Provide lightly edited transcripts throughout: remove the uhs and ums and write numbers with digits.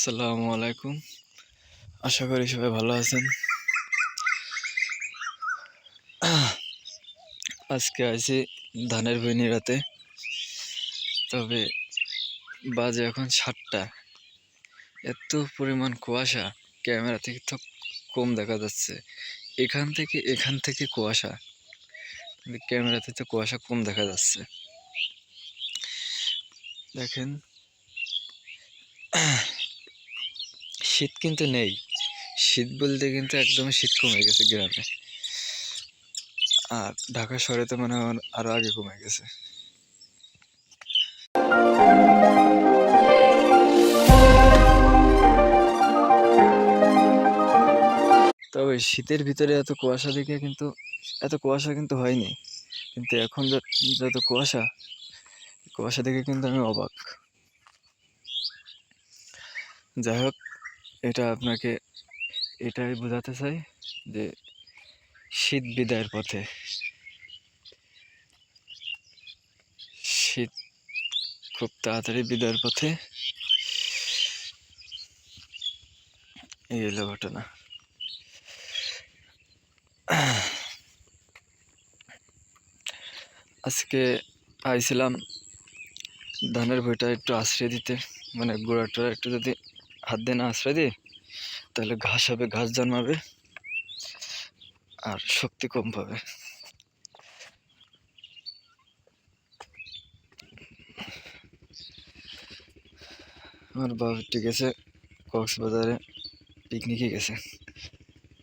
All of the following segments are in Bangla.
আসসালামু আলাইকুম। আশা করি সবাই ভালো আছেন। আজকে আইছি ধানের ভুঁই নিড়াতে। তবে বাজে এখন ৭টা। এত পরিমাণ কুয়াশা, ক্যামেরা থেকে তো কম দেখা যাচ্ছে। এখান থেকে কুয়াশা। কিন্তু ক্যামেরাতে তো কুয়াশা কম দেখা যাচ্ছে। দেখেন, শীত কিন্তু নেই। শীত বলতে কিন্তু একদমই শীত কমে গেছে গ্রামে। আর ঢাকা শহরে তো মনে হয় আরো আগে কমে গেছে। তবে শীতের ভিতরে এত কুয়াশা কিন্তু হয়নি। কিন্তু এখন যত কুয়াশা, কুয়াশা দেখে কিন্তু আমি অবাক। যাই হোক, এটা আপনাকে এটাই বোঝাতে চাই যে শীত বিদায়ের পথে। শীত খুব তাড়াতাড়ি বিদায়ের পথে। এই হলো ঘটনা। আজকে আইছিলাম ধানের ভুঁইটা একটু আশ্রয় দিতে, মানে গোড়াটা একটু যদি হাত দিয়ে না আশ্রয় দিই তাহলে ঘাস হবে, ঘাস জন্মাবে আর শক্তি কম পাবে। আমার বাবা ঠিক আছে কক্সবাজারে পিকনিকে গেছে,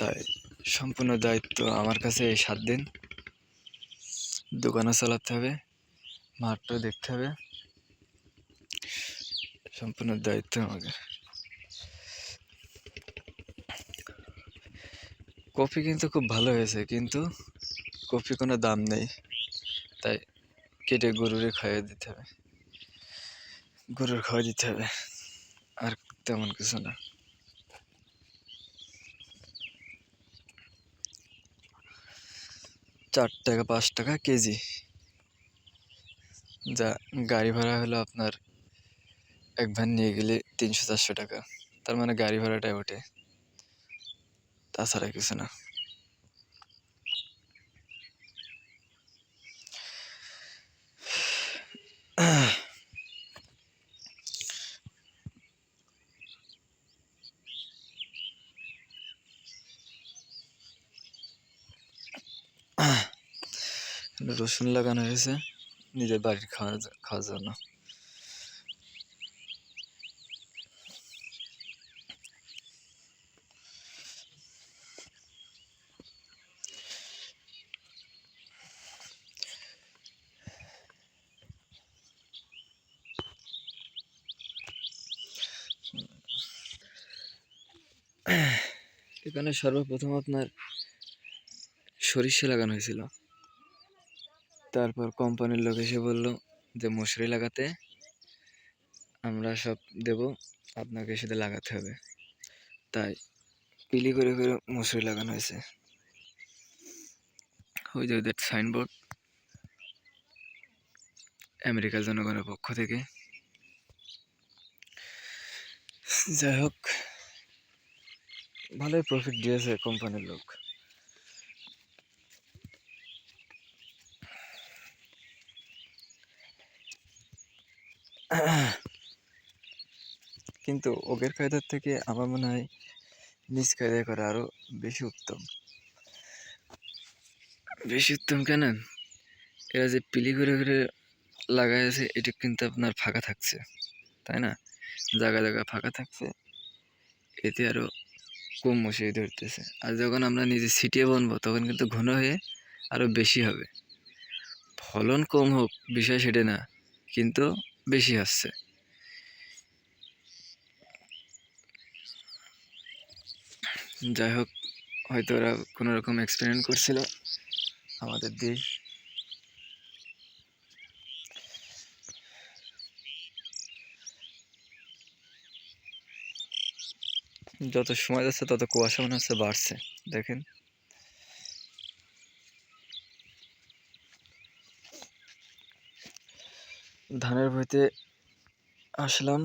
তাই সম্পূর্ণ দায়িত্ব আমার কাছে। এই 7 দিন দোকানও চালাতে হবে, মাঠটাও দেখতে হবে, সম্পূর্ণ দায়িত্ব আমাকে। কফি কিন্তু খুব ভালো হয়েছে, কিন্তু কফি কোনো দাম নেই, তাই কেটে গরুরে খাওয়াই দিতে হবে, আর তেমন কিছু না। ৳4 ৳5 কেজি, যা গাড়ি ভাড়া হলো আপনার এক ভ্যান নিয়ে গেলে 300-400 টাকা। তার মানে গাড়ি ভাড়াটাই ওঠে, তাছাড়া কিছু না। রসুন লাগানো হয়েছে নিজের বাড়ির খাওয়ার জন্য। এখানে সর্বপ্রথম আপনার সরিষা লাগানো হয়েছিল। তারপর কোম্পানির লোক এসে বলল যে মশারি লাগাতে, আমরা সব দেব, আপনাকে সেটা লাগাতে হবে। তাই পিলি করে করে মশারি লাগানো হয়েছে। ওই যে ওদের সাইনবোর্ড, আমেরিকার জনগণের পক্ষ থেকে। যাই হোক, ভালোই প্রফিট দিয়েছে কোম্পানির লোক। কিন্তু ওদের কায়দার থেকে আমার মনে হয় নিজ কায়দায় করা আরো বেশি উত্তম। কেন, এরা যে পিলি করে করে লাগাই আছে, এটা কিন্তু আপনার ফাঁকা থাকছে, তাই না? জায়গা জায়গা ফাঁকা থাকছে, এতে আরো কম মশারি ধরতেছে। আর যখন আমরা নিজে ছিটিয়ে বুনবো তখন কিন্তু ঘন হয়ে আরো বেশি হবে। ফলন কম হোক বিষয় সেটা না, কিন্তু বেশি আসছে। যাই হোক, হয়তো ওরা কোনো রকম এক্সপেরিমেন্ট করছিল আমাদের দিয়ে। যত সময় যাচ্ছে তত কুয়াশা মনে হচ্ছে বাড়ছে। দেখেন, ধানের ভুঁইতে আসলাম,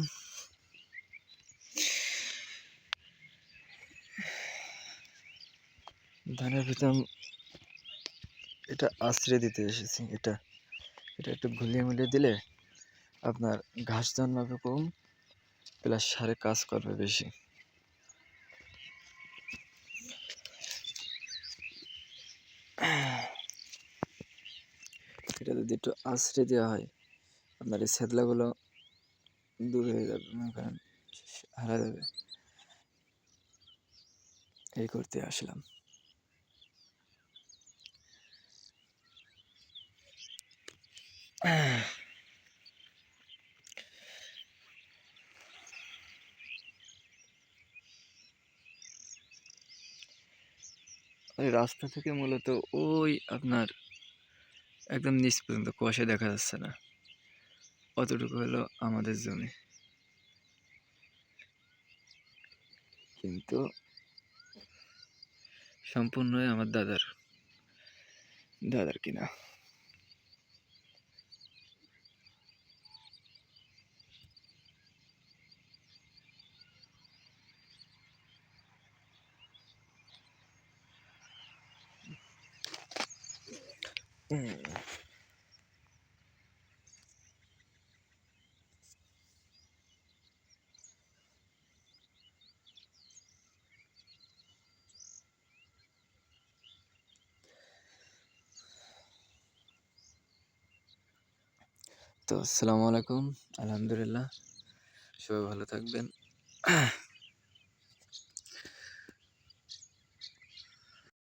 ধানের ভিতর এটা আশ্রয় দিতে এসেছি। এটা এটা একটু ঘুলিয়ে মুলিয়ে দিলে আপনার ঘাস জন্মাবে কম, প্লাস সারে কাজ করবে বেশি। এটা যদি একটু আশ্রয় দেওয়া হয় আপনার এই ছেদলাগুলো দূর হয়ে যাবে, মনে করেন হারা যাবে। এই করতে আসলাম। ওই রাস্তা থেকে মূলত ওই আপনার একদম নিচ পর্যন্ত কুয়াশা দেখা যাচ্ছে না, অতটুকু হলো আমাদের জমি, কিন্তু সম্পূর্ণই আমার দাদার দাদার কিনা। তো আসসালামু আলাইকুম, আলহামদুলিল্লাহ, সবাই ভালো থাকবেন।